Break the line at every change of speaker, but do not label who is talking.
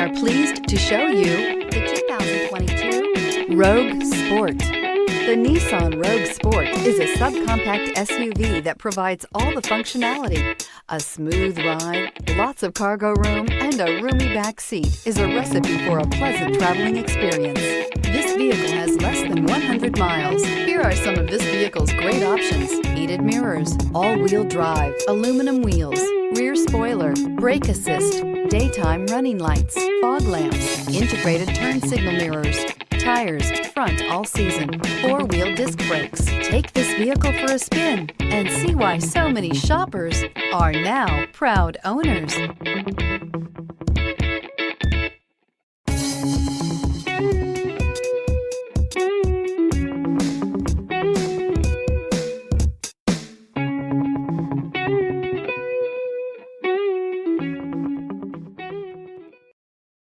are pleased to show you the 2022 Rogue Sport. The Nissan Rogue Sport is a subcompact SUV that provides all the functionality. A smooth ride, lots of cargo room, and a roomy back seat is a recipe for a pleasant traveling experience. This vehicle has less than 100 miles. Here are some of this vehicle's great options: heated mirrors, all-wheel drive, aluminum wheels, rear spoiler, brake assist, daytime running lights, fog lamps, integrated turn signal mirrors, tires, front all season, four-wheel disc brakes. Take this vehicle for a spin and see why so many shoppers are now proud owners.